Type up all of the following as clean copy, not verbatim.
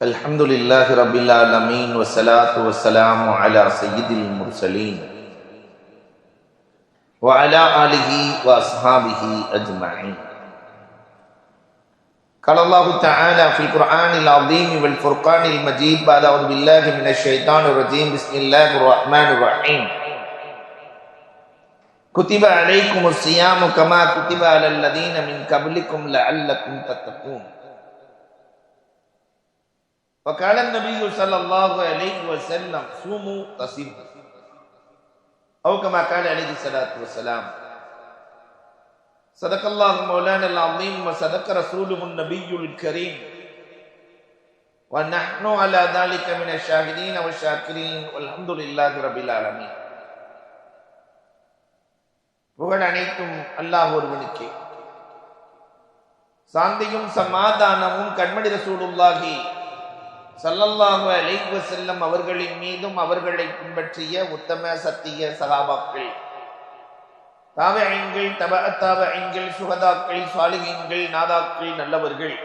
الحمد لله رب العالمين والصلاة والسلام على سيد المرسلين وعلى آله وأصحابه أجمعين. قال الله تعالى في القرآن العظيم والفرقان المجيد بعد أعوذ بالله من الشيطان الرجيم بسم الله الرحمن الرحيم. كتب عليكم الصيام كما كتب على الذين من قبلكم لعلكم تتقون. وقال النبي صلى الله عليه وسلم صوموا تصيموا أو كما قال عليه الصلاة والسلام. صدق الله مولانا العظيم وصدق رسوله النبي الكريم ونحن على ذلك من الشاهدين والشاكرين والحمد لله رب العالمين. புகழ் அனைத்தும் அல்லாஹ் ஒருவனுக்கே. சாந்தியும் சமாதானமும் கண்மணி ரசூலுல்லாஹி ஸல்லல்லாஹு அலைஹி வஸல்லம் அவர்களின் மீதும் அவர்களை பின்பற்றிய உத்தம சத்திய சஹாபாக்கள், தாபிஈன்கள், தபஅத் தாபிஈன்கள், சுஹதாக்கள், சாலிஹீன்கள், நாதாக்கள், நல்லவர்கள்,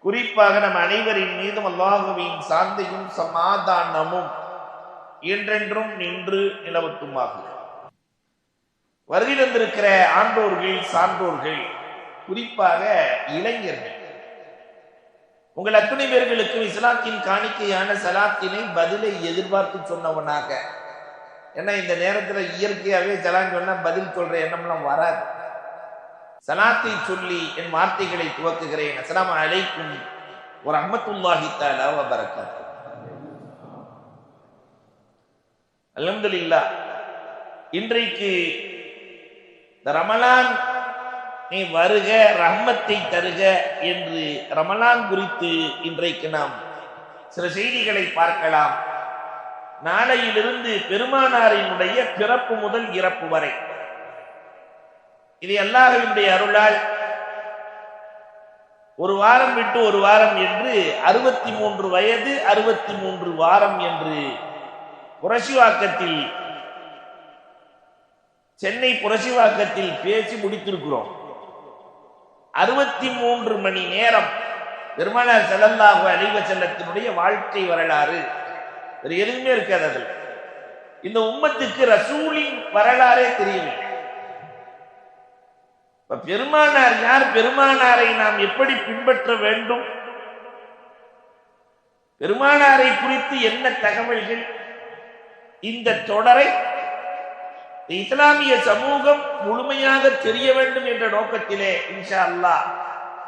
குறிப்பாக நம் அனைவரின் மீதும் அல்லாஹ்வின் சாந்தியும் சமாதானமும் என்றென்றும் நின்று நிலவட்டுமாக. வருகை தந்திருக்கிற ஆண்டோர்கள், சான்றோர்கள், குறிப்பாக இளைஞர்கள், உங்கள் அத்துணை பேர்களுக்கு இஸ்லாத்தின் காணிக்கையான சலாத்தினை பதிலை எதிர்பார்த்து சொன்னவனாக, ஏன்னா இந்த நேரத்தில் இயற்கையாகவே சலான் சொன்னா பதில் சொல்ற எண்ணம்லாம் வராது. சலாத்தை சொல்லி என் வார்த்தைகளை துவக்குகிறேன். அஸ்ஸலாமு அலைக்கும் வரஹ்மத்துல்லாஹி தஆலா வ பரக்காத்துஹு. அல்ஹம்துலில்லாஹ். இன்றைக்கு ரமலான் நீ வருக ரஹ்மத்தை தருக என்று ரமலான் குறித்து இன்றைக்கு நாம் சில செய்திகளை பார்க்கலாம். நாளையிலிருந்து பெருமானாரினுடைய பிறப்பு முதல் இறப்பு வரை, இது அல்லாஹ்வினுடைய அருளால் ஒரு வாரம் விட்டு ஒரு வாரம் என்று 63 வயது 63 வாரம் என்று புரசிவாக்கத்தில், சென்னை புரசிவாக்கத்தில் பேசி முடித்திருக்கிறோம். 63 மணி நேரம் பெருமானார் ஸல்லல்லாஹு அலைஹி வஸல்லத்தினுடைய வாழ்க்கை வரலாறு வேறு எதுவுமே இருக்காது. அதில் இந்த உம்மத்துக்கு ரசூலின் வரலாறே தெரியவில்லை. பெருமானார் யார், பெருமானாரை நாம் எப்படி பின்பற்ற வேண்டும், பெருமானாரை குறித்து என்ன தகவல்கள், இந்த தொடரை இஸ்லாமிய சமூகம் முழுமையாக தெரிய வேண்டும் என்ற நோக்கத்திலே இன்ஷா அல்லாஹ்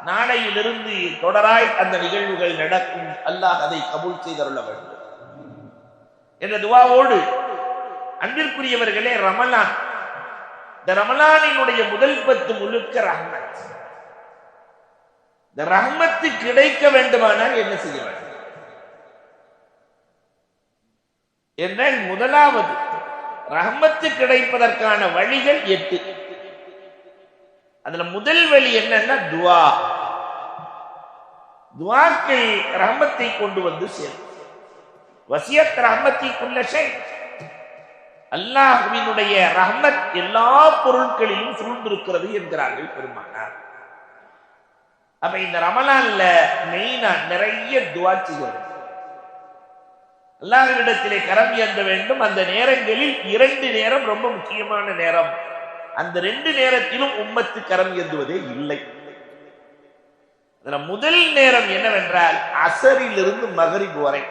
நாளையிலிருந்து தொடராய் அந்த நிகழ்வுகள் நடக்கும். அல்லாஹ் அதை கபூல் செய்தருள வேண்டும் என்ற துஆவோடு, அன்பிற்குரியவர்களே, ரமலான், இந்த ரமலானினுடைய முதல் 10 முழுக்க ரஹ்மத். இந்த ரஹ்மத்து கிடைக்க வேண்டுமானால் என்ன செய்ய வேண்டும் என்றால், முதலாவது ரஹ்மத்து கிடைப்பதற்கான வழிகள் 8. அதுல முதல் வழி என்னன்னா துஆ. துஆக்கள் ரஹ்மத்தை கொண்டு வந்து சேரும். வசியத் ரஹ்மத்தி குல்ல ஷை, அல்லாஹ்வினுடைய ரஹ்மத் எல்லா பொருட்களிலும் சூழ்ந்திருக்கிறது என்கிறார்கள் பெருமானார். அப்ப இந்த ரமலான்ல மெயினா நிறைய துஆ செய்யணும். அல்லாஹ்விடத்திலே கரம் ஏந்த வேண்டும். அந்த நேரங்களில் 2 நேரம் ரொம்ப முக்கியமான நேரம். அந்த 2 நேரத்திலும் உம்மத்து கரம் ஏந்துவதே இல்லை. அதுல முதல் நேரம் என்னவென்றால் அசரிலிருந்து மகரிப் வரை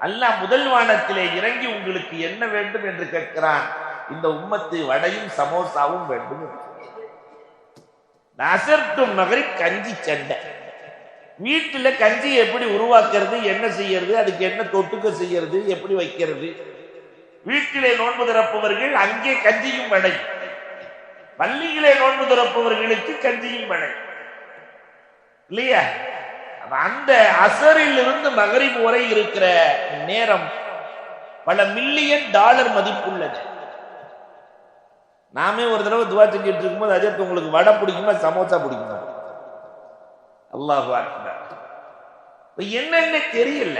அல்லாஹ் முதல் வானத்திலே இறங்கி உங்களுக்கு என்ன வேண்டும் என்று கேட்கிறான். இந்த உம்மத்து வடையும் சமோசாவும் வேண்டும். அசர் டு மகரிப் கஞ்சி சண்டை. வீட்டுல கஞ்சி எப்படி உருவாக்குறது, என்ன செய்யறது, அதுக்கு என்ன தொட்டுக்க செய்யறது, எப்படி வைக்கிறது. வீட்டிலே நோன்பு திறப்பவர்கள் அங்கே கஞ்சியும் வடை, பள்ளியிலே நோன்பு திறப்பவர்களுக்கு கஞ்சியும் வடை இல்லையா? அந்த அசரில் இருந்து மகரிப் வரை இருக்கிற நேரம் பல மில்லியன் டாலர் மதிப்புள்ளது. நாமே ஒரு தடவை துவா செஞ்சுட்டு இருக்கும்போது, அஜத் உங்களுக்கு வடை பிடிக்குமா சமோசா பிடிக்குமா? அல்லாஹு அக்பர். என்னென்ன தெரியல.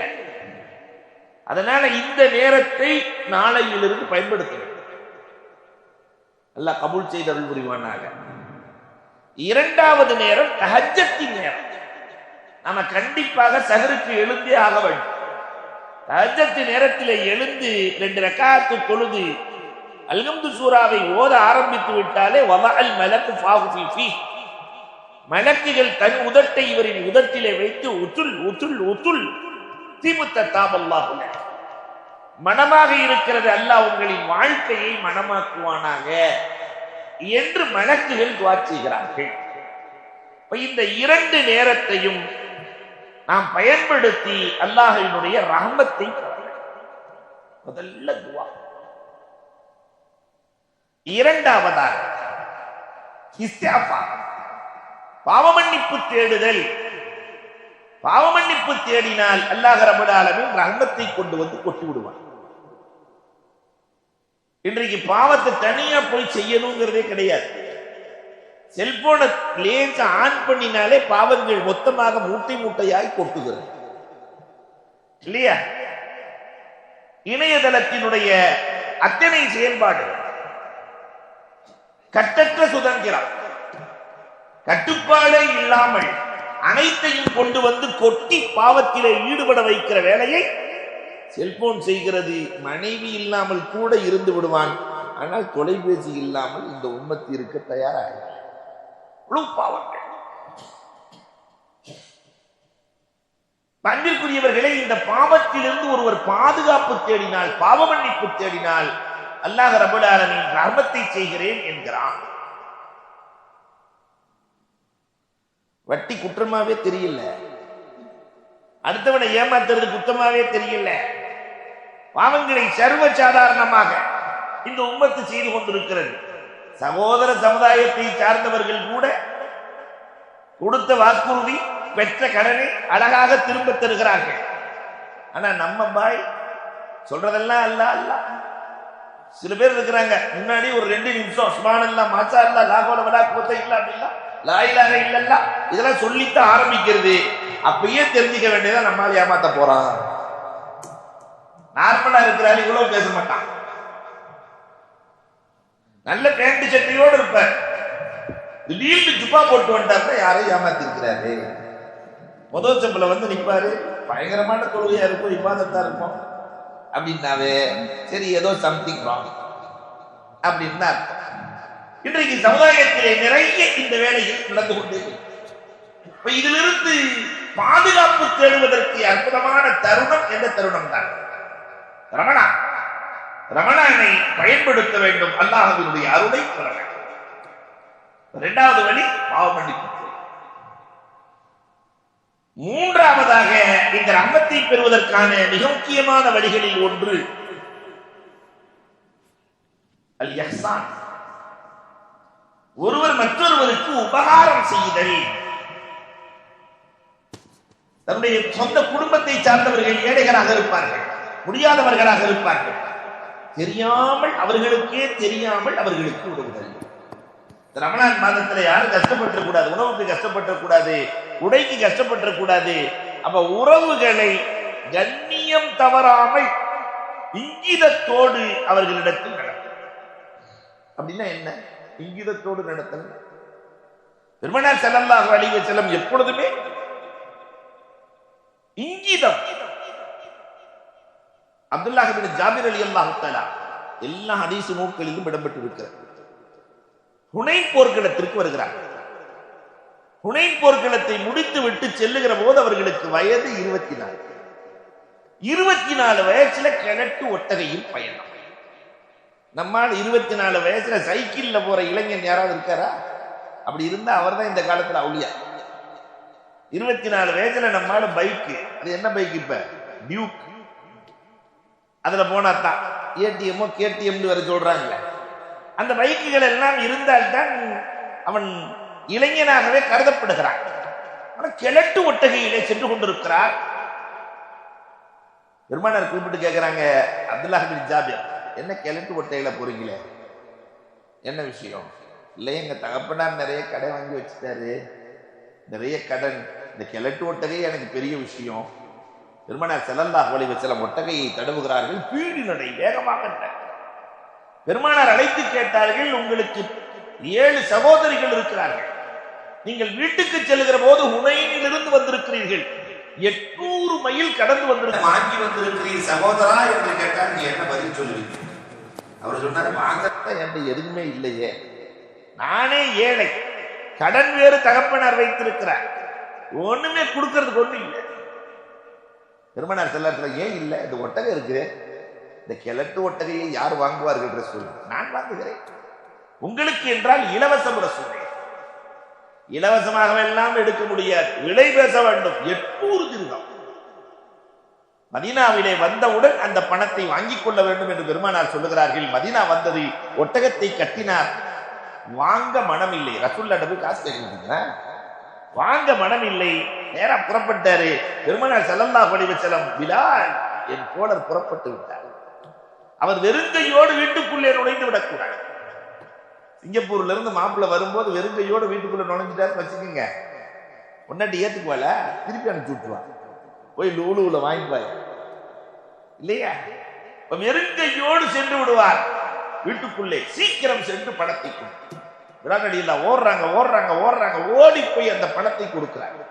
அதனால இந்த நேரத்தை நாளையிலிருந்து பயன்படுத்த வேண்டும். அல்லாஹ் கபூல் செய்த அருள் புரிவானாக. இரண்டாவது நேரம் தஹஜ்ஜத்தின் நேரம். நாம கண்டிப்பாக சஹருக்கு எழுந்தே ஆக வேண்டும். தஹஜ்ஜத் நேரத்தில் எழுந்து 2 ரக்காத்து தொழுது அல்ஹம்து சூராவை ஓத ஆரம்பித்து விட்டாலே வதஅல் மலக்கு ஃபாஹு ஃபீ, மலக்குகள் தன் உதட்டை இவரின் உதட்டிலே வைத்து உத்துல் உத்துல் உத்துல் திமுத்த தாபல்லாஹு மனமாக இருக்கிறது, அல்லாஹ் உங்களின் வாழ்க்கையை மனமாக்குவானாக என்று மலக்குகள் துஆ செய்கிறார்கள். இந்த 2 நேரத்தையும் நாம் பயன்படுத்தி அல்லாஹ்வினுடைய ரஹமத்தை முதல்ல துஆ. இரண்டாவதாக இஸ்திக்ஃபார், பாவமன்னிப்பு தேடுதல். பாவமன்னிப்பு தேடினால் அல்லாஹ் ரப்பல் ஆலமீன் ரஹமத்தை கொண்டு வந்து கொட்டி விடுவான். இன்றைக்கு பாவத்தை தனியா போய் செய்யணுங்கிறதே கிடையாது. செல்போனை லேசா ஆன் பண்ணினாலே பாவங்கள் மொத்தமாக மூட்டை மூட்டையாய் கொட்டுகிறது இல்லையா? இணையதளத்தினுடைய அத்தனை செயல்பாடு கட்டற்ற சுதந்திரம், கட்டுப்பாடே இல்லாமல் அனைத்தையும் கொண்டு வந்து கொட்டி பாவத்திலே ஈடுபட வைக்கிற வேலையை செல்போன் செய்கிறது. மனைவி இல்லாமல் கூட இருந்து விடுவான், ஆனால் தொலைபேசி இல்லாமல் இந்த உம்மத்து இருக்க தயாராக பாவங்கள். அன்பிற்குரியவர்களே, இந்த பாவத்திலிருந்து ஒருவர் பாதுகாப்பு தேடினால், பாவ மன்னிப்பு தேடினால் அல்லாஹ் ரப்பல் ஆலமீன் ரஹ்மத்தை செய்கிறேன் என்கிறான். வட்டி குற்றமாவே தெரியல, அடுத்தவனை ஏமாத்துறது குற்றமாவே தெரியல. பாவங்களை சர்வ சாதாரணமாக இந்த உம்மத்து செய்து கொண்டிருக்கிறது. சகோதர சமுதாயத்தை சார்ந்தவர்கள் கூட கொடுத்த வாக்குறுதி, பெற்ற கடனை அழகாக திரும்ப தருகிறார்கள். ஆனா நம்ம பாய் சொல்றதெல்லாம் அல்ல அல்ல. சில பேர் இருக்கிறாங்க, முன்னாடி ஒரு 2 நிமிஷம் சுப்ஹானல்லாஹ் மாஷா அல்லாஹ் லா ஹவ்ல வலா குவத்த இல்லா பில்லாஹ் லா இலாஹ இல்லல்லாஹ் இதெல்லாம் சொல்லித்தான் ஆரம்பிக்கிறது. அப்பயே தெரிஞ்சுக்க வேண்டியதா நம்மால ஏமாத்த போறான். நார்மலா இருக்கிறாரு, இவ்வளவு பேச மாட்டான். நல்ல பேண்ட் சட்டையோடு இருப்பார், திடீர்னு ஜுப்பா போட்டு வந்துட்டாருன்னா யாரையும் ஏமாத்தி இருக்கிறாரு. முதல் சம்பள வந்து நிற்பாரு, பயங்கரமான தொழுகையா இருக்கும், இபாதத்தா இருக்கும் அப்படின்னாவே சரி ஏதோ சம்திங் ராங் அப்படின்னு அர்த்தம். இன்றைக்கு சமுதாயத்திலே நிறைய இந்த வேலையில் நடந்து கொண்டே இதிலிருந்து பாதுகாப்பு தேடுவதற்கு அற்புதமான தருணம் எந்த தருணம் தான் ரமணான். ரமணானை பயன்படுத்த வேண்டும், அல்லாஹ்வினுடைய அருளை பெற வேண்டும். இரண்டாவது வழி பாவ மன்னிப்பு. மூன்றாவதாக இந்த ரஹ்மத்தை பெறுவதற்கான மிக முக்கியமான வழிகளில் ஒன்று அல் இஹ்சான், ஒருவர் மற்றொருவருக்கு உபகாரம் செய்தல். தன்னுடைய சொந்த குடும்பத்தை சார்ந்தவர்கள் ஏழைகளாக இருப்பார்கள், முடியாதவர்களாக இருப்பார்கள், தெரியாமல் அவர்களுக்கே தெரியாமல் அவர்களுக்கு உதவுதல். ரமலான் மாதத்துல யாரும் கஷ்டப்பட்டு கூடாது, உணவுக்கு கஷ்டப்பட்டு கூடாது, உடைக்கு கஷ்டப்பட்டு கூடாது. அப்ப உறவுகளை கண்ணியம் தவறாமல் இங்கிதத்தோடு அவர்களிடத்தில் நடக்கும். அப்படின்னா என்ன இங்கிதத்தோடு நடத்தல்? பெருமானார் ஸல்லல்லாஹு அலைஹி வஸல்லம் எப்பொழுதுமே இங்கிதம். அப்துல்லாஹ் இப்னு ஜாபிர் ரலியல்லாஹு தஆலா எல்லா ஹதீஸ் நூல்களிலும் இடம்பெற்று இருக்கிறது. ஹுனைன் போர்க்களத்திற்கு வருகிறார். ஹுனைன் போர்க்களத்தை முடித்து விட்டு செல்லுகிற போது அவர்களுக்கு வயது 24. 24 வயசுல கிழட்டு ஒட்டகையில் பயணம். நம்மால் 24 வயசுல சைக்கிள்ல போற இளைஞன் யாராவது இருக்காரா? அப்படி இருந்தா அவர் தான் இந்த காலத்துல அவுலியா. 24 வயசுல நம்மால பைக்கு, அது என்ன பைக் இப்ப டியூக், அதுல போனாத்தான் ஏடிஎம்மோ கேடிஎம் வர சொல்றாங்க. அந்த பைக்குகள் எல்லாம் இருந்தால்தான் அவன் இளைஞனாகவே கருதப்படுகிறான். ஆனால் கிழட்டு ஒட்டகையிலே சென்று கொண்டிருக்கிறார். பெருமானார் குறிப்பிட்டு கேட்கிறாங்க, அப்துல்லாஹ் இப்னு ஜாபிர், என்ன கிழட்டு ஒட்டகையில போறீங்களே, என்ன விஷயம்? இல்லை, எங்க தகப்பனார் நிறைய கடை வாங்கி வச்சுட்டாரு, நிறைய கடன், இந்த கிழட்டு ஒட்டகை எனக்கு பெரிய விஷயம். பெருமானார் ஸல்லல்லாஹு அலைஹி வஸல்லம் ஒட்டகையை தடவுகிறார்கள், பீடி நடை வேகமாக. பெருமானார் அழைத்து கேட்டார்கள், உங்களுக்கு 7 சகோதரிகள் இருக்கிறார்கள், நீங்கள் வீட்டுக்கு செல்லுகிற போது ஹுனைனிலிருந்து வந்திருக்கிறீர்கள், வீரர்கள் 800 மைல் கடந்து வாங்கி வந்திருக்கிறீர் சகோதரா என்று கேட்டால் நீ என்ன பதில் சொல்லுவீங்க? அவர் சொன்னார், என்கிட்ட எதுவுமே இல்லையே, நானே ஏழை, கடன் வேறு தகப்பனார் வைத்திருக்கிறார், ஒண்ணுமே கொடுக்கறதுக்கு ஒண்ணு இல்லை. பெருமனார் செல்லாத்துல ஏன் இல்லை, இந்த ஒட்டகை இருக்குது, இந்த கிழட்டு ஒட்டகையை யார் வாங்குவார்கள் என்று சொல்லு, நான் வாங்குகிறேன் உங்களுக்கு என்றால் இலவசம் ரசூலே. இலவசமாக எல்லாம் எடுக்க முடியாது, விலை பேச வேண்டும். 800 திர்ஹம். மதீனாவிலே வந்தவுடன் அந்த பணத்தை வாங்கிக் கொள்ள வேண்டும் என்று பெருமானார் சொல்லுகிறார்கள். மதீனா வந்தது, ஒட்டகத்தை கட்டினார், வாங்க மனம் இல்லை. ரசூலுல்லாஹ் நபி காசு கேட்கிறீங்க, வாங்க மனம் இல்லை. நேரா புறப்பட்டாரு. பெருமானார் ஸல்லல்லாஹு அலைஹி வஸல்லம், பிலால் என் தோழர் புறப்பட்டு விட்டார், அவர் வெறுங்கையோடு வீட்டுக்குள்ளே நுழைந்து விடக்கூடாது. சிங்கப்பூர்ல இருந்து மாப்பிள்ள வரும்போது வெறுங்கையோடு வீட்டுக்குள்ள நுழைஞ்சிட்டாரு வச்சுக்கோங்க, பொண்டாட்டி ஏத்துக்குவால, திருப்பி அனுப்பிச்சு விட்டுருவா, போய் லூலுல வாங்கிக்குவாங்க இல்லையா. வெறுங்கையோடு சென்று விடுவார் வீட்டுக்குள்ளே. சீக்கிரம் சென்று பணத்தை கொடுத்து விராடியில் ஓடுறாங்க ஓடுறாங்க ஓடுறாங்க, ஓடி போய் அந்த பணத்தை கொடுக்கிறாங்க.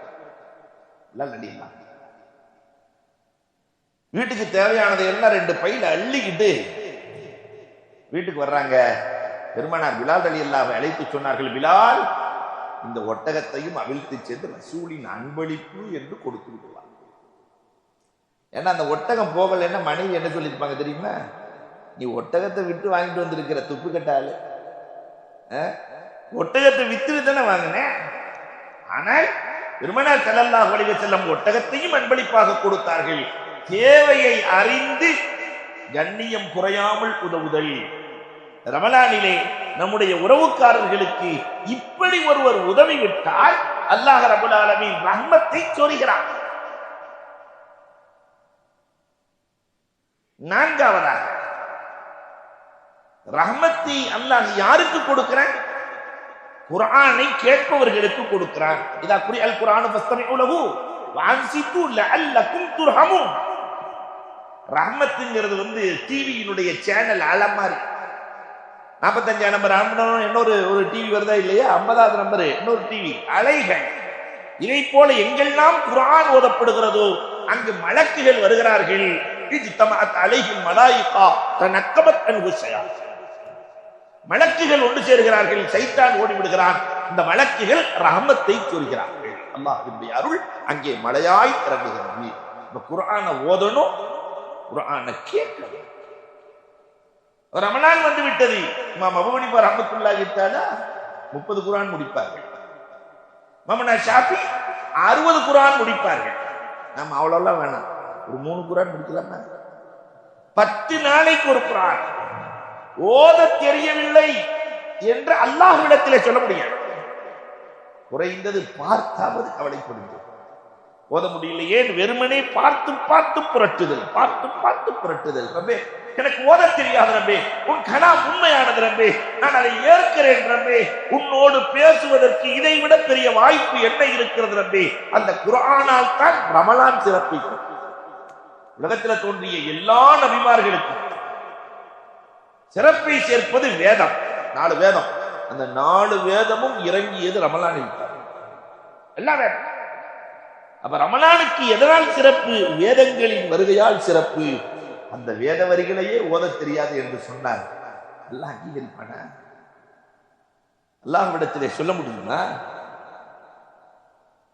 வீட்டுக்கு தேவையானதை எல்லாம் 2 பையில அள்ளிக்கிட்டு வீட்டுக்கு வர்றாங்க. பெருமானார் பிலால் ரலியல்லாஹு அழைத்து சொன்னார்கள், பிலால் இந்த ஒட்டகத்தையும் அவிழ்த்து சென்று ரசூலின் அன்பளிப்பு என்று கொடுத்து விடுவார். ஏன்னா அந்த ஒட்டகம் போகலைன்னா மனைவி என்ன சொல்லியிருப்பாங்க தெரியுமா, நீ ஒட்டகத்தை விட்டு வாங்கிட்டு வந்திருக்கிற துப்பு கட்டால, ஒட்டகத்தை வித்து தானே வாங்கின. ஆனால் பெருமானார் ஸல்லல்லாஹு அலைஹி வஸல்லம் ஒட்டகத்தையும் அன்பளிப்பாக கொடுத்தார்கள். தேவையை அறிந்து கண்ணியம் குறையாமல் உதவுதல். ரமலானிலே நம்முடைய உறவுக்காரர்களுக்கு இப்படி ஒருவர் உதவி விட்டால் அல்லாஹ் ரப்பல் ஆலமீன் ரஹ்மத்தை சொரிகிறார். 4வதாக ரஹ்மத்தை அல்லாஹ் யாருக்கு கொடுக்கிறான்? குர்ஆனை கேட்பவர்களுக்கு கொடுக்கிறான். இதா குரிஅல் குர்ஆனு ஃபஸ்தமிஉ லஹு வஅன்சிது லஅல்லகும் துர்ஹமூன். ரஹ்மத்துங்கிறது டிவியினுடைய சேனல் அலமாரி. 45 நம்பர் இன்னொரு டிவி வருதா இல்லையா, 50வது நம்பர் இன்னொரு டிவி, அலைகள். இதை போல எங்கெல்லாம் குர்ஆன் ஓதப்படுகிறதோ அங்கு மலக்குகள் வருகிறார்கள். மலக்குகள் ஒன்று சேர்கிறார்கள், சைத்தான் ஓடிவிடுகிறான். இந்த மலக்குகள் ரஹமத்தை சொல்கிறார்கள். அல்லாஹ்வுடைய அருள் அங்கே மழையாய் இறங்குகிறது. இந்த குர்ஆனை ஓதணும், குர்ஆனை கேட்கணும். ரமலான் வந்து விட்டது. இமாம் அபூ ஹனீஃபா ரஹ்மத்துல்லாஹி தஆலா 30 குர்ஆன் முடிப்பார்கள். இமாம் ஷாஃபி 60 குர்ஆன் முடிப்பார்கள். நம்ம அவ்வளவுலாம் வேணாம், ஒரு 3 குர்ஆன் முடிக்கலாமா? 10 நாளைக்கு ஒரு குர்ஆன் ஓத தெரியவில்லை என்று அல்லாஹ்விடத்திலே சொல்ல முடியாது. குறைந்தது பார்த்தாவது கவலைப்படுகிறது. ஓத முடியலையே வெறுமனே பார்த்து பார்த்து புரட்டுதல், பார்த்து பார்த்து புரட்டுதல். ரப்பே எனக்கு ஓத தெரியாது ரப்பே, உன் கலாம் உண்மையானது ரப்பே, நான் அதை ஏற்கிறேன் ரப்பே, உன்னோடு பேசுவதற்கு இதை விட பெரிய வாய்ப்பு என்ன இருக்கிறது ரப்பே. அந்த குர்ஆனால் தான் ரமலான் சிறப்பிக்கும். உலகத்தில் தோன்றிய எல்லா நபிமார்களுக்கும் சிறப்பை சேர்ப்பது வேதம். 4 வேதம். அந்த 4 வேதமும் இறங்கியது ரமலானில். எல்லா வேதம். அப்ப ரமலானுக்கு எதனால் சிறப்பு? வேதங்களின் வருகையால் சிறப்பு. அந்த வேத வரிகளையே ஓத தெரியாது என்று சொன்னார். அல்லாஹ் அங்கீகரிப்பான? அல்லாஹ்விடத்திலே சொல்ல முடியுமா,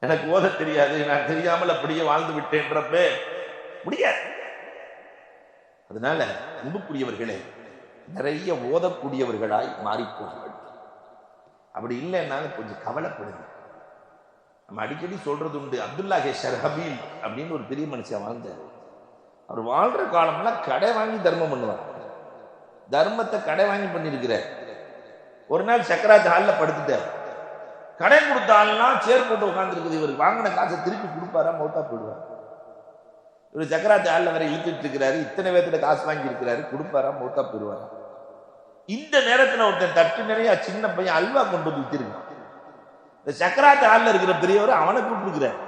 எனக்கு ஓத தெரியாது, நான் தெரியாமல் அப்படியே வாழ்ந்து விட்டேன்றப்ப முடியாது. அதனால அன்புக்குரியவர்களே, நிறைய ஓதக்கூடியவர்களாய் மாறிப்போர்கள். அப்படி இல்லைன்னாலும் கொஞ்சம் கவலைப்படுங்க. நம்ம அடிக்கடி சொல்றது உண்டு, அப்துல்லாஹ் ஷர்ஹபீல் அப்படின்னு ஒரு பெரிய மனுஷன் வாழ்ந்தார். அவர் வாழ்ற காலம்லாம் கடை வாங்கி தர்மம் பண்ணுவார். தர்மத்தை கடை வாங்கி பண்ணிருக்கிறார். ஒரு நாள் சக்கராத் ஹாலில் படுத்துட்டார். கடை கொடுத்த ஆள்லாம் சேர் போட்டு உட்கார்ந்து இருக்குது. இவர் வாங்கின காசை திருப்பி கொடுப்பாரா, மௌத்தா போயிடுவார். இவர் சக்கராத் ஹாலில் வரை இழுத்துட்டு இருக்கிறாரு. இத்தனை பேர்த்துல காசு வாங்கி இருக்கிறாரு, கொடுப்பாரா, மௌத்தா போயிடுவாரா. இந்த நேரத்தில் ஒருத்தன் தட்டு நிறைய சின்ன பையன் அல்வா கொண்டு வந்து வித்திருக்கான். இந்த சக்கராத் ஹாலில் இருக்கிற பெரியவர் அவனை கூப்பிட்டுருக்கிறார்,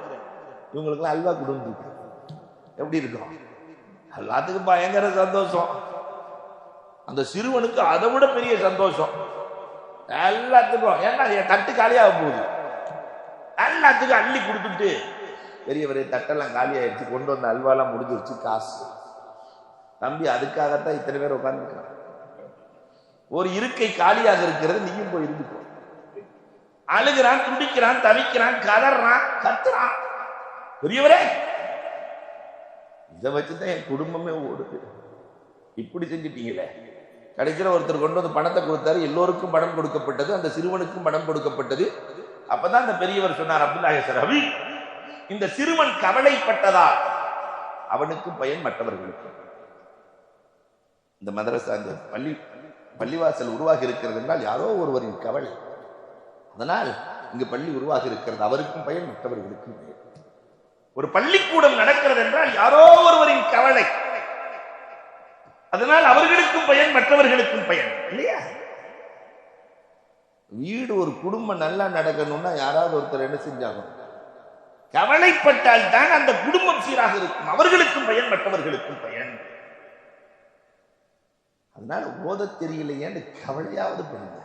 இவங்களுக்குலாம் அல்வா கொடுத்து. எப்படி இருக்கும்? எல்லாத்துக்கும் பயங்கர சந்தோஷம். அந்த சிறுவனுக்கு அதை விட பெரிய சந்தோஷம். எல்லாத்துக்கும், ஏன்னா என் தட்டு காலியாக போகுது, எல்லாத்துக்கும் அள்ளி கொடுத்துட்டு பெரியவரே தட்டெல்லாம் காலி ஆயிடுச்சு, கொண்டு வந்த அல்வாலாம் முடிஞ்சிருச்சு, காசு. தம்பி அதுக்காகத்தான் இத்தனை பேர் உட்கார்ந்துருக்காங்க. ஒரு இருக்கை காலியாக இருக்கிறது, நீயும் போய் இருந்துக்கோ. அழுகிறான், துடிக்கிறான், தவிக்கிறான், கதறான், கத்துறான். பெரியவரே இதை வச்சுதான் என் குடும்பமே ஓடுது, இப்படி செஞ்சுட்டீங்களே. கடைசியில் ஒருத்தர் கொண்டு வந்து பணத்தை கொடுத்தாரு, எல்லோருக்கும் பணம் கொடுக்கப்பட்டது, அந்த சிறுவனுக்கும் பணம் கொடுக்கப்பட்டது. அப்பதான் அந்த பெரியவர் சொன்னார், அப்துல்லாஹி சரவி, இந்த சிறுவன் கவலைப்பட்டதால் அவனுக்கும் பயன், மற்றவர்களுக்கும். இந்த மதரசா, இந்த பள்ளிவாசல் உருவாகி இருக்கிறது என்றால் யாரோ ஒருவரின் கவலை, அதனால் இங்கு பள்ளி உருவாகி இருக்கிறது, அவருக்கும் பயன், மற்றவர்களுக்கும் பயன். ஒரு பள்ளிக்கூடம் நடக்கிறது என்றால் யாரோ ஒருவரின் கவலை, அதனால் அவர்களுக்கும் பயன், மற்றவர்களுக்கும் பயன், இல்லையா? வீடு, ஒரு குடும்பம் நல்லா நடக்கணும்னா யாராவது ஒருத்தர் என்ன செஞ்சாகும்? கவலைப்பட்டால் தான் அந்த குடும்பம் சீராக இருக்கும், அவர்களுக்கும் பயன், மற்றவர்களுக்கும் பயன். அதனால ஓத தெரியலையேன்னு கவலையாவது பண்ணுங்க.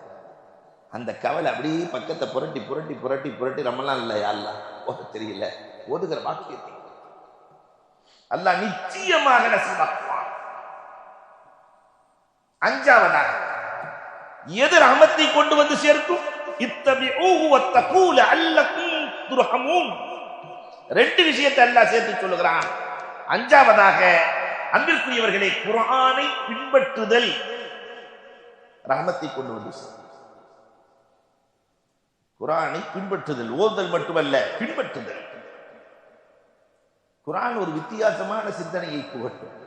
அந்த கவலை அப்படியே பக்கத்தை புரட்டி புரட்டி புரட்டி புரட்டி நம்மளாம் இல்லை, அல்லா ஓத தெரியல, ஓதுகிற வாக்கியத்தை அல்லாஹ் நிச்சயமாக நசீபாக்குவான். அஞ்சாவதாக எது ரஹமத்தை கொண்டு வந்து சேர்க்கும்? இத்தபிஊஹு வத்தகூல அல்லகும் துர்ஹமூன். ரெண்டு விஷயத்தை அல்லாஹ் சேர்த்து சொல்லுகிறான். அஞ்சாவதாக அன்பிற்குரியவர்களே, குர்ஆனை பின்பற்றுதல் ரஹமத்தை கொண்டு வந்து சேர்க்கும். குர்ஆனை பின்பற்றுதல், ஓதுதல் மட்டுமல்ல, பின்பற்றுதல். குர்ஆன் ஒரு வித்தியாசமான சிந்தனையை புகட்டும்.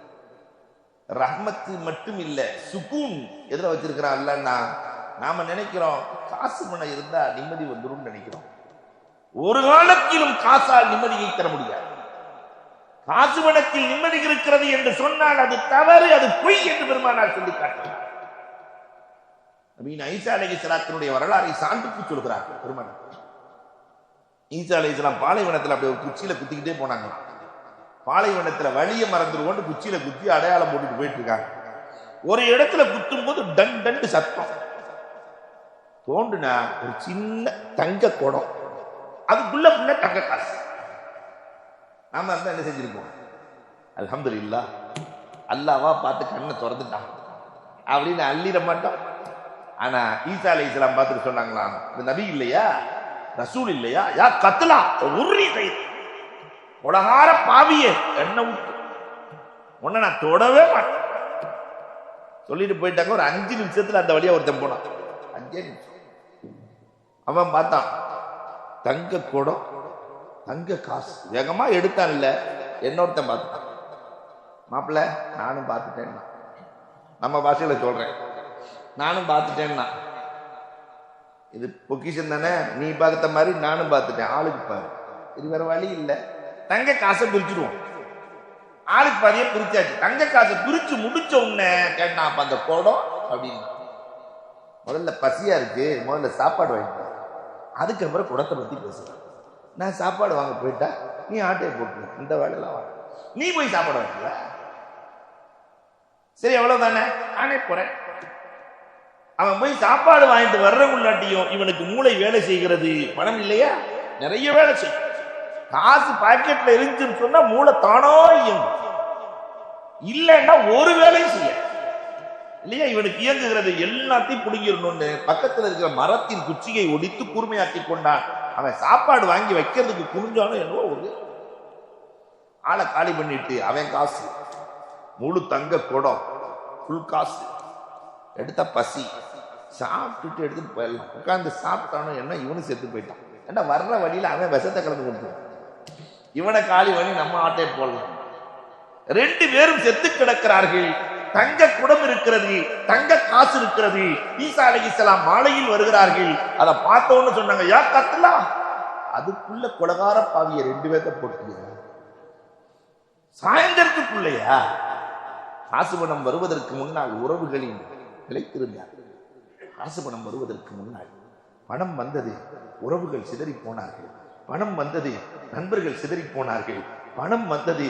ரஹ்மத்து மட்டும் இல்ல, சுகூன் எதுல வச்சிருக்கிறான் அல்லன்னா, நாம நினைக்கிறோம் காசு பணம் இருந்தா நிம்மதி வந்துடும் நினைக்கிறோம். ஒரு காலத்திலும் காசால் நிம்மதியை தர முடியாது. காசு பணத்தில் நிம்மதி இருக்கிறது என்று சொன்னால் அது தவறு, அது பொய் என்று பெருமானார் சொல்லி காட்டுகிறார். நபீன் ஈசா அலைஹிஸ்ஸலாத்தினுடைய வரலாறை சான்றுக்கு சொல்கிறார்கள் பெருமானார். ஈசா அலைஹிஸ்ஸலாம் பாலைவனத்தில் அப்படியே ஒரு குச்சியில குத்திக்கிட்டே போனாங்க. பாலைவனத்துல வழிய மறந்துடுவோன்னு குச்சியில குத்தி அடையாளம் போட்டுட்டு போயிட்டு இருக்காங்க. ஒரு இடத்துல குத்தும் போது டன் டன் சத்தம் தோண்டுனா ஒரு சின்ன தங்க குடம், அதுக்குள்ள புள்ள தங்க காசு. நாம அந்த என்ன செஞ்சிருக்கோம்? அல்ஹம்துலில்லாஹ், அல்லாஹ்வா பார்த்து கண்ணை திறந்துட்டான் அப்படின்னு அள்ளிட மாட்டோம். ஆனா ஈசா அலைஹிஸ்ஸலாம் பார்த்துட்டு சொன்னாங்களாம், இந்த நபி இல்லையா, ரசூல் இல்லையா, யா கத்லா உர்ரி கை, உலகார பாவியே, என்ன விட்டு உன்னை நான் தொடவே மாட்டேன் சொல்லிட்டு போயிட்டாங்க. ஒரு 5 நிமிஷத்துல அந்த வழியா ஒருத்தன் போனான். 5 நிமிஷம் அவன் பார்த்தான், தங்க குடம், தங்க காசு. வேகமா எடுத்தான். இல்ல, என்னொருத்தன் பார்த்துட்டான். மாப்பிள்ள நானும் பார்த்துட்டேன்னா, நம்ம பாஷையில சொல்றேன், நானும் பார்த்துட்டேன்னா, இது பொக்கிஷன் தானே, நீ பார்த்த மாதிரி நானும் பார்த்துட்டேன், ஆளுக்கு பாரு, இது வேற வழி இல்லை, தங்க காசை பிரிச்சுடுவோம். ஆளுக்கு பாதியா பிரிச்சாச்சு. தங்க காசை பிரிச்சு முடிச்ச உடனே கேட்டான், அப்ப அந்த குடம் அப்படின்னு. முதல்ல பசியா இருக்கு, முதல்ல சாப்பாடு வாங்கிட்டு, அதுக்கப்புறம் குடத்தை பத்தி பேசுறேன். நான் சாப்பாடு வாங்க போயிட்டா நீ ஆட்டையை போட்டு இந்த வேலையெல்லாம் வாங்க, நீ போய் சாப்பாடு வாங்கல, சரி அவ்வளவுதானே, நானே போறேன். அவன் போய் சாப்பாடு வாங்கிட்டு வர்றவுள்ளாட்டியும் இவனுக்கு மூளை வேலை செய்கிறது. பணம் இல்லையா, நிறைய வேலை செய்யும். காசு பாக்கெட்ல இருந்துச்சுன்னு சொன்னா மூளை தானோ இயங்கும், இல்லைன்னா ஒரு வேலையும் செய்ய இல்லையா. இவனுக்கு இயங்குகிறது எல்லாத்தையும் புடுங்கிடணும்னு பக்கத்தில் இருக்கிற மரத்தின் குச்சியை ஒடித்து கூர்மையாக்கி கொண்டான். அவன் சாப்பாடு வாங்கி வைக்கிறதுக்கு குனிஞ்சாலும் என்னவோ ஒரு ஆளை காலி பண்ணிட்டு, அவன் காசு முழு தங்க குடம் ஃபுல் காசு எடுத்த பசி, சாப்பிட்டுட்டு எடுத்துட்டு போயிடலாம். உட்காந்து சாப்பிட்டானோ என்ன, இவனு செத்து போயிட்டான். ஏன்னா வர்ற வழியில அவன் விஷத்தை கலந்து கொடுத்தான். இவனை காலி பண்ணி நம்ம ஆட்டை போடலாம். 2 பேரும் செத்து கிடக்கிறார்கள். தங்க குடம் இருக்கிறது, தங்க காசு இருக்கிறது. ஈசா அலைஹிஸ்ஸலாம் மாலையில் வருகிறார்கள். அதை பார்த்தோன்னு சொன்னாங்க, யா கத்லா, அதுக்குள்ள கொலகார பாவிய 2 பேர்த்த போட்டு சாயந்தரத்துக்குள்ளையா. காசு பணம் வருவதற்கு முன்னால் உறவுகளின் நிலைத்திருந்தார். காசு பணம் வருவதற்கு முன்னால் பணம் வந்தது, உறவுகள் சிதறி போனார்கள். பணம் வந்தது, நண்பர்கள் சிதறி போனார்கள். பணம் வந்தது,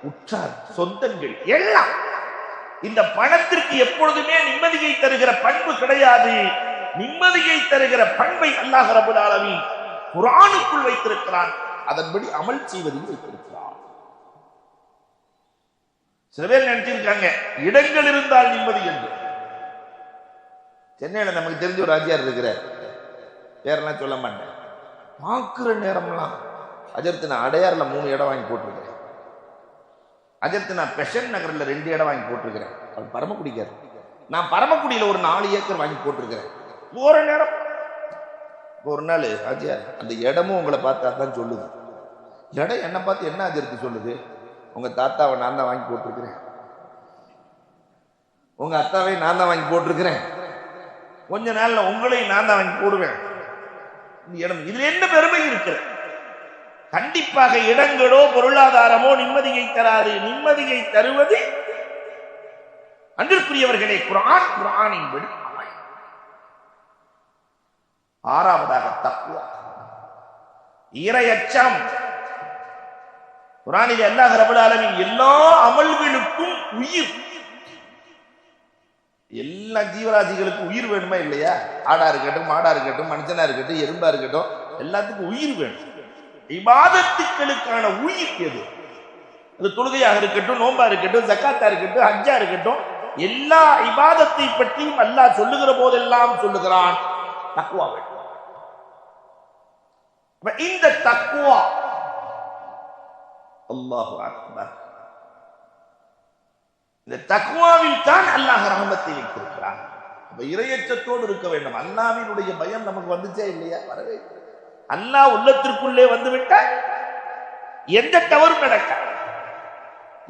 உற்றார் சொந்தங்கள் எல்லாம். இந்த பணத்திற்கு எப்பொழுதுமே நிம்மதியை தருகிற பண்பு கிடையாது. நிம்மதியை தருகிற பண்பை அல்லாஹ் ரப்பல் ஆலமீன் குர்ஆனுக்குள் வைத்திருக்கிறான். அதன்படி அமல் செய்வதில் வைத்திருக்கிறான். சில பேர் நினைச்சிருக்காங்க இடங்கள் இருந்தால் நிம்மதி என்று. சென்னையில நமக்கு தெரிஞ்ச ஒரு ஆஜியார் இருக்கிறார், பேரெல்லாம் சொல்ல மாட்டேன். பார்க்கிற நேரம்லாம் அஜர்த்து நான் அடையாறுல 3 இடம் வாங்கி போட்டிருக்கிறேன், அஜர்த்து நான் பெஷன் நகர்ல 2 இடம் வாங்கி போட்டிருக்கிறேன். அவர் பரமக்குடிக்கார், நான் பரமக்குடியில ஒரு 4 ஏக்கர் வாங்கி போட்டிருக்கிறேன். போற நேரம் ஒரு நாள் ஆஜியார் அந்த இடமும் உங்களை பார்த்தா தான் சொல்லுது. இடம் என்ன பார்த்து என்ன அஜர்த்து சொல்லுது, உங்க தாத்தாவை நான் தான் வாங்கி போட்டிருக்கிறேன், உங்க அத்தாவை நான் தான் வாங்கி போட்டிருக்கிறேன், கொஞ்ச நாள்ல உங்களையும் நான் தான் வாங்கி போடுவேன். இதுல என்ன பெருமை இருக்கிறது? கண்டிப்பாக இடங்களோ பொருளாதாரமோ நிம்மதியை தராது. நிம்மதியை தருவது அன்பிற்குரியவர்களே குர்ஆன், குர்ஆனின்படி அமல். 6வதாக தக்வா, இறையச்சம். குர்ஆனில் அல்லாஹ் ரப்பல் ஆலமீன் எல்லா அமல்களுக்கும் உயிர், எல்லா ஜீவராசிகளுக்கும் உயிர் வேணுமா இல்லையா? ஆடா இருக்கட்டும், மாடா இருக்கட்டும், மனுஷனா இருக்கட்டும், எறும்பா இருக்கட்டும், எல்லாத்துக்கும் உயிர் வேணும். இபாதத்துக்களுக்கான உயிர் எது? அது தொழுகையாக இருக்கட்டும், நோம்பா இருக்கட்டும், ஜக்காத்தா இருக்கட்டும், ஹஜ்ஜா இருக்கட்டும், எல்லா இபாதத்தை பற்றியும் அல்லாஹ் சொல்லுகிற போதெல்லாம் சொல்லுகிறான் தக்வா வேண்டும். இந்த தக்வா, அல்லாஹு அக்பர், இந்த தக்வாவில் தான் அல்லாஹ் ரஹமத்தை வைத்திருக்கிறான். இறையச்சத்தோடு இருக்க வேண்டும். அல்லாஹ்வினுடைய பயம் நமக்கு வந்துச்சே இல்லையா? வரவே. அல்லாஹ் உள்ளத்திற்குள்ளே வந்துவிட்டால் எந்த தவறும் நடக்காது.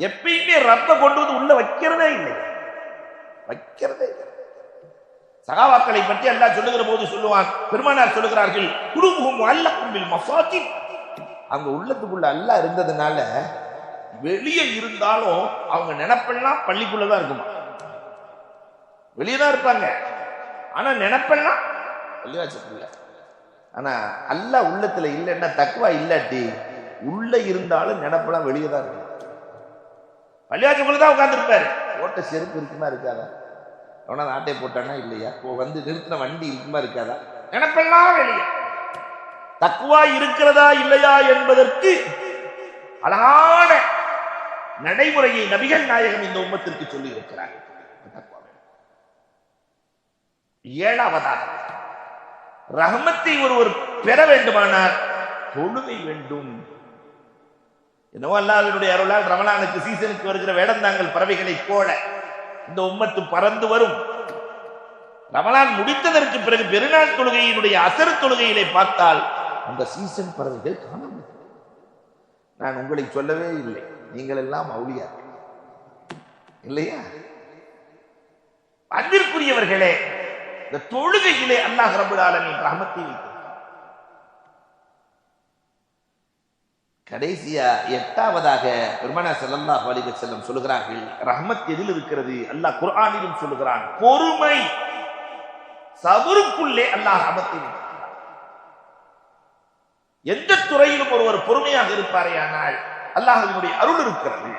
எப்பயுமே ரப்ப கொண்டு வந்து உள்ள வைக்கிறதே இல்லை, வைக்கிறதே இல்லை. சகாபாக்களை பற்றி அல்லாஹ் சொல்லுகிற போது சொல்லுவான், பெருமானார் சொல்லுகிறார்கள், குலூபுஹும் முஅல்லகும் பில் மசாஜித். அவங்க உள்ளத்துக்குள்ள அல்லாஹ் இருந்ததுனால வெளியே இருந்தாலும் அவங்க நினைப்பெல்லாம் பள்ளிக்குள்ளதான் இருக்குமா, வெளியேதான் இருப்பாங்க, ஆனா நினைப்பெல்லாம் பள்ளிவாசலுக்குள்ள. ஆனா அல்லாஹ் உள்ளத்துல இல்லைன்னா, தக்வா இல்லாட்டி உள்ள இருந்தாலும் நினைப்பெல்லாம் வெளியே தான் இருக்கும். பள்ளிவாசலுக்குள்ளதான் உட்கார்ந்து இருப்பாரு. ஓட்ட செருப்பு இருக்குமா இருக்காதா? அவனா ஆட்டை போட்டானா இல்லையா? வந்து நிறுத்தின வண்டி இருக்குமா இருக்காதா? நினைப்பெல்லாம் வெளியே. தக்வா இருக்கிறதா இல்லையா என்பதற்கு அழகான நடைமுறையை நபிகள் நாயகம் இந்த உம்மத்திற்கு சொல்லி இருக்கிறார். 7வதாக ரஹமத்தை ஒருவர் பெற வேண்டுமானால் தொழுகை வேண்டும். என்னவோ அல்லாஹ்வினுடைய அருளால் ரமலானுக்கு சீசனுக்கு வருகிற வேடந்தாங்கல் பறவைகளை போல இந்த உம்மத்து பறந்து வரும். ரமலான் முடித்ததற்கு பிறகு பெருநாள் தொழுகையினுடைய அசர் தொழுகையிலே பார்த்தால் அந்த சீசன் பறவைகள் காண முடியும். நான் உங்களை சொல்லவே இல்லை, நீங்கள் எல்லாம் அவுலியா இல்லையா? அன்பிற்குரியவர்களே, இந்த தொழுகையிலே அல்லாஹ் ரப்பல் ஆலமீன் ரஹமத்தை வைத்திருக்கிறார். கடைசியா 8வதாக பெருமானார் ஸல்லல்லாஹு அலைஹி வஸல்லம் சொல்லுகிறார்கள், ரஹமத் எதில் இருக்கிறது? அல்லாஹ் குர்ஆனிலும் சொல்லுகிறான், பொறுமை, சபருக்குள்ளே அல்லாஹ் ரஹமத்தை வைத்திருக்கிறார். எந்த துறையிலும் ஒருவர் பொறுமையாக இருப்பாரே ஆனால் அல்லாஹ்வினுடைய அருள் இருக்கிறது.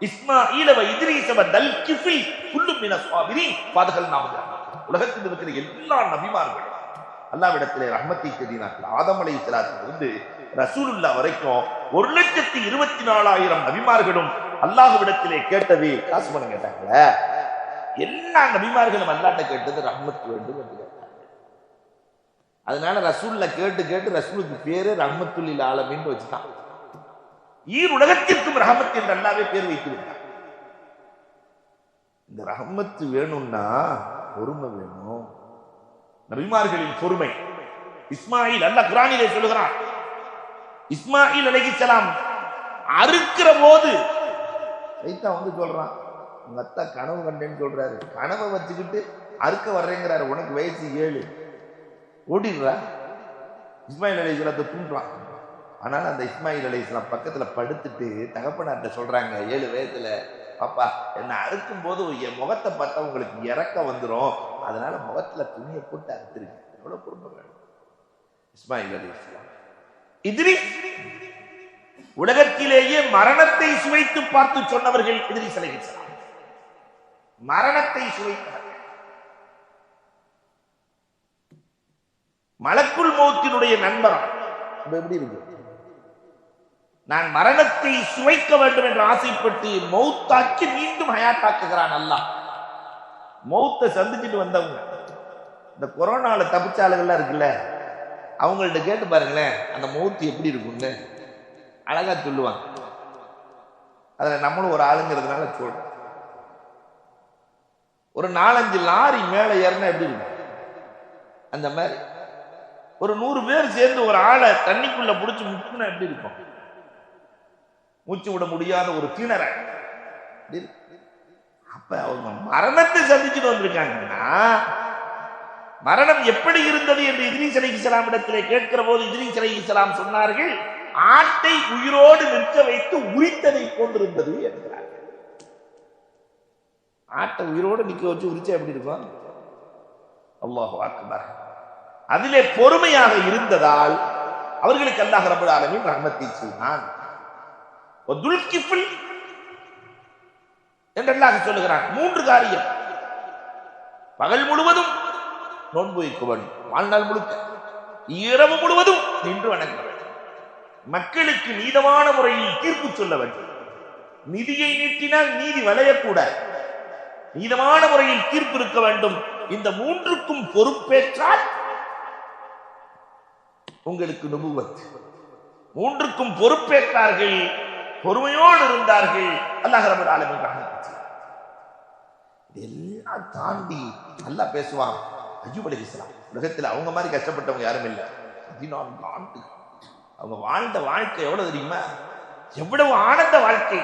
இஸ்மாஈல வ இத்ரீஸ வ தல் கிஃபி குல்லு மின ஸாபிரீன் ஃபதகல்நாஹு. உலகத்தில் இருக்கிற எல்லா நபிமார்களும் அல்லாஹ்விடத்திலே ரஹ்மத்தை தேடினார்கள். ஆதம் அலைஹிஸ்ஸலாத்திலிருந்து ரசூலுல்லாஹ் வரைக்கும் 1,24,000 நபிமார்களும் அல்லாஹ்விடத்திலே கேட்டது காசு பணம் கேட்டாங்களே. எல்லா நபிமார்களும் அல்லாஹ்ட்ட கேட்டது ரஹ்மத் வேண்டும் என்று கேட்டாங்க. அதனால ரசூல்ல கேட்டு கேட்டு ரசூலுக்கு பேரு ரஹ்மத்துல் ஆலமீன் வச்சுட்டான். ஈர் உலகத்திற்கும் ரஹமத் என்று அல்லாஹ்வே பேர் வைத்து விட்டார். இந்த ரஹமத் வேணும்னா பொறுமை வேணும். நபிமார்களின் பொறுமை. இஸ்மாயில், அல்லாஹ் குர்ஆனிலே சொல்லுகிறான், இஸ்மாயில் அலைஹிஸ்ஸலாம் அறுக்கிற போது சைத்தான் வந்து சொல்றான், உங்க அத்தா கனவு கண்டேன்னு சொல்றாரு. கனவை வச்சுக்கிட்டு அறுக்க வர்றேங்கிறாரு. உனக்கு வயசு 7, ஓடிடுறா. இஸ்மாயில் அலைஹிஸ்ஸலாத்தை தூண்டுறான். ஆனால் அந்த இஸ்மாயில் அலைஹிஸ்ஸலாம் பக்கத்துல படுத்துட்டு தகப்பனார்ட்ட சொல்றாங்க, 7 வயசுல, பாப்பா என்ன அறுக்கும் போது என் முகத்தை பார்த்தா உங்களுக்கு இறக்க வந்துடும், அதனால முகத்துல துணியை போட்டு அறுத்துருக்கு. எவ்வளவு பொறுமை வேணும் இஸ்மாயில் அலைஹிஸ்ஸலாம். இத்ரீஸ், உலகத்திலேயே மரணத்தை சுவைத்து பார்த்து சொன்னவர்கள் இத்ரீஸ் அலைஹிஸ்ஸலாம். மரணத்தை சுவைத்தவர்கள். மலக்குல் மௌத்தினுடைய நண்பர் எப்படி இருக்கு? நான் மரணத்தை சுவைக்க வேண்டும் என்று ஆசைப்பட்டு மௌத்தாக்கி மீண்டும் ஹயாத்தாக்குகிறான் அல்லாஹ். மௌத்தை சந்திச்சுட்டு வந்தவங்க, இந்த கொரோனால தப்பிச்சாளுகள்லாம் இருக்குல்ல, அவங்கள்ட்ட கேட்டு பாருங்களேன், அந்த மௌத்து எப்படி இருக்கும்னு அழகா சொல்லுவாங்க. அதுல நம்மளும் ஒரு ஆளுங்கிறதுனால சொல்றோம். ஒரு 4-5 லாரி மேல ஏறினா எப்படி இருக்கும், அந்த மாதிரி ஒரு 100 பேர் சேர்ந்து ஒரு ஆளை தண்ணிக்குள்ள புடிச்சு முட்டுனா எப்படி இருக்கும், மூச்சு விட முடியாத ஒரு திணற. அப்ப அவங்க மரணத்தை சந்திச்சுட்டு வந்திருக்காங்கன்னா, மரணம் எப்படி இருந்தது என்று இத்ரீஸ் அலைஹிஸ்ஸலாம் இடத்திலே கேட்கிற போது இத்ரீஸ் அலைஹிஸ்ஸலாம் சொன்னார்கள், ஆட்டை உயிரோடு நிற்க வைத்து உரித்ததை போன்றிருந்தது என்றார். ஆட்டை உயிரோடு நிற்க வச்சு உரிச்சா எப்படி இருக்கும்? அல்லாஹு அக்பர். அதிலே பொறுமையாக இருந்ததால் அவர்களுக்கு அல்லாஹ் ரப்பல் ஆலமீன் ரஹ்மத்தை செய்தான். என்றெல்லாம் சொல்லுகிறான். 3 காரியம். பகல் முழுவதும் நோன்பு வைக்க வேண்டும், வாழ்நாள் முழுக்க இரவு முழுவதும் நின்று வணங்க வேண்டும், மக்களுக்கு நீதமான முறையில் தீர்ப்பு சொல்ல வேண்டும், நிதியை நீட்டினால் நீதி வளையக்கூடாது, நீதமான முறையில் தீர்ப்பு இருக்க வேண்டும். இந்த 3க்கும் பொறுப்பேற்றால் உங்களுக்கு நுபுவத். 3க்கும் பொறுப்பேற்றார்கள், பொறுமையோடு இருந்தார்கள். அல்லாஹ் ரப்பல் ஆலமீன் ரஹ்மத் எல்லாம் தாண்டி அல்லாஹ் பேசுவான். அய்யூப் அலைஹிஸ்ஸலாம் உலகத்தில் அவங்க மாதிரி கஷ்டப்பட்டவங்க யாரும் இல்லை. 14 ஆண்டு அவங்க வாழ்ந்த வாழ்க்கை எவ்வளவு தெரியுமா? எவ்வளவு ஆனந்த வாழ்க்கை.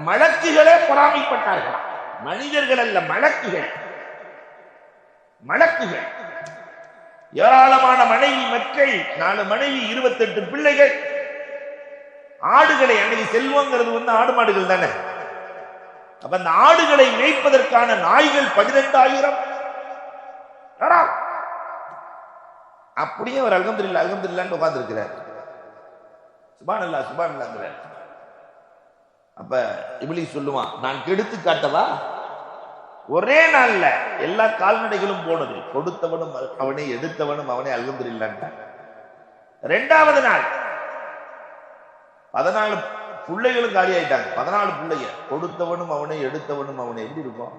மலக்குகளே பொறாமைப்பட்டார்கள். மனிதர்கள் அல்ல, மலக்குகள். மலக்குகள். ஏராளமான மனைவி மக்கள், 4 மனைவி, 28 பிள்ளைகள். ஆடுகளை, அன்னைக்கு செல்வங்கிறது ஆடு மாடுகள் தானே. அப்ப அந்த ஆடுகளை மேய்ப்பதற்கான நாய்கள் 12,000. அப்படியே அவர் அல்ஹம்துலில்லாஹ் அல்ஹம்துலில்லாஹ்னு உட்கார்ந்து இருக்கிறார். சுப்ஹானல்லாஹ் சுப்ஹானல்லாஹ்ங்கிறார். அப்ப இப்லீஸ் சொல்லுவான், நான் கெடுத்து காட்டவா? ஒரே நாள்ல எல்லா கால்நடைகளும் போனது. கொடுத்தவனும் அவனை, எடுத்தவனும் அவனை, அல்ஹம்துலில்லாஹ். 2வது நாள் 14 பிள்ளைகளும் காலி ஆயிட்டாங்க. 14 பிள்ளைங்க. கொடுத்தவனும் அவனை, எடுத்தவனும் அவனை. எப்படி இருக்கும்?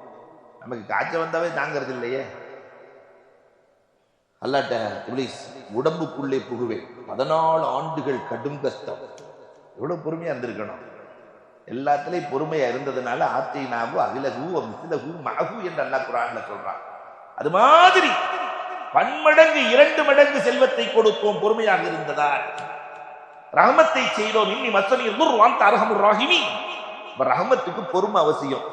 நமக்கு காய்ச்சல் வந்தாவே தாங்கிறது இல்லையே. அல்லாஹ் இப்லீஸ், உடம்புக்குள்ளே புகுவேன், 14 ஆண்டுகள் கடும் கஷ்டம். எவ்வளவு பொறுமையா இருந்திருக்கணும். எல்லாத்திலையும் பொறுமையா இருந்ததுனால ஆத்தைனாவு அகிலகு மிஸ்லகு மஅஹு என்று அல்லாஹ் குர்ஆன்ல சொல்றான். அது மாதிரி பன்மடங்கு 2 மடங்கு செல்வத்தை கொடுத்தோம் பொறுமையாக இருந்ததால். ரஹமத்தை செய்தோம். இன்னி மஸ்ஸனி துர் வஅன்த அர்ஹமுர் ராஹிமீன். ரஹமத்துக்கு பொறுமை அவசியம்.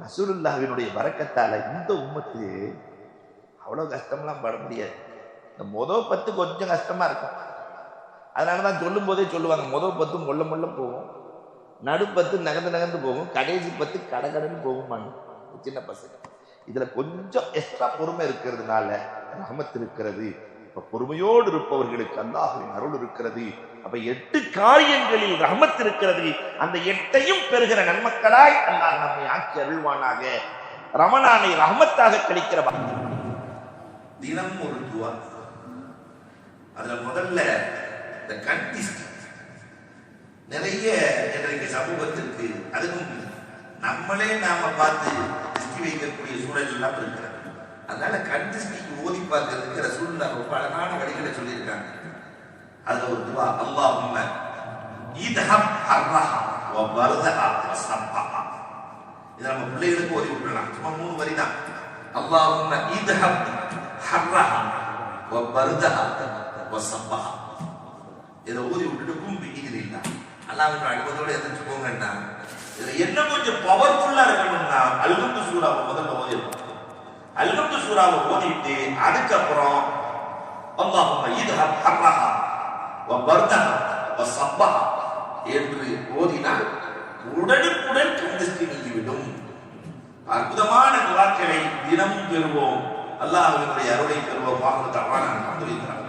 ரசூலுல்லாஹ்வினுடைய பரக்கத்தால இந்த உம்மத்து அவ்வளவு கஷ்டம்லாம் பட முடியாது. இந்த முதல் 10 கொஞ்சம் கஷ்டமா இருக்கும். அதனாலதான் சொல்லும் போதே சொல்லுவாங்க, முதல் 10 மொள்ள மொள்ள போகும், நடு 10 நகர்ந்து நகர்ந்து போகும், கடைசி 10 கடகடன்னு போகுமாங்க சின்ன பசங்க. இதுல கொஞ்சம் எக்ஸ்ட்ரா பொறுமை இருக்கிறதுனால ரஹமத் இருக்கிறது. இப்ப பொறுமையோடு இருப்பவர்களுக்கு அல்லாஹ்வின் அருள் இருக்கிறது. அப்ப 8 காரியங்களில் ரஹமத் இருக்கிறது. அந்த 8ஐயும் பெறுகிற நன்மக்களாய் அல்லாஹ் நம்மை ஆக்கி அருள்வானாக. ரமலானை ரஹமத்தாக கழிக்கிற தினம் ஒரு துவா. அதுல முதல்ல இந்த கண்டிஸ்ட் நிறைய இன்றைக்கு சமூகத்திற்கு, அதுவும் நம்மளே நாம பார்த்து திருஷ்டி வைக்கக்கூடிய சூழல் எல்லாம் இருக்கிறது. அதனால கண்டிஸ்டிக்கு ஓதி பார்க்கறதுக்கு ரசூலுல்லாஹ் ரொம்ப அழகான வழிகளை சொல்லியிருக்காங்க. அதுல ஒரு துவா, அல்லாஹும்ம இதஹப் ஹர்ரஹா வ பர்தஹா வ ஸப்பஹா. இத நம்ம பிள்ளைகளுக்கு ஓதி விட்டுறலாம். சும்மா 3 வரி தான். அல்லாஹும்ம இதஹப் ஹர்ரஹா வ பர்தஹா வ ஸப்பஹா. இத ஓதி விட்டுட்டு கும்பி இதுல அல்லாஹ்வின் அனுமதியோட எதிர்த்து போங்கன்னா, இதுல என்ன கொஞ்சம் பவர்ஃபுல்லா இருக்கணும்னா அல்ஹம்து சூராவை முதல்ல ஓதிடணும். அல்ஹம்து சூராவை ஓதிட்டு அதுக்கப்புறம் அல்லாஹும்ம இதஹப் ஹர்ரஹா வ பர்தஹா வ ஸப்பஹா என்று ஓதினால் உடனுக்குடன் கண்டிஸ்டி நீங்கிவிடும். அற்புதமான துஆக்களை தினமும் பெறுவோம். அல்லாஹ்வினுடைய அருளை பெறுவோம். வாஹ்ரு தஅவானா அல்ஹம்துலில்லாஹ்.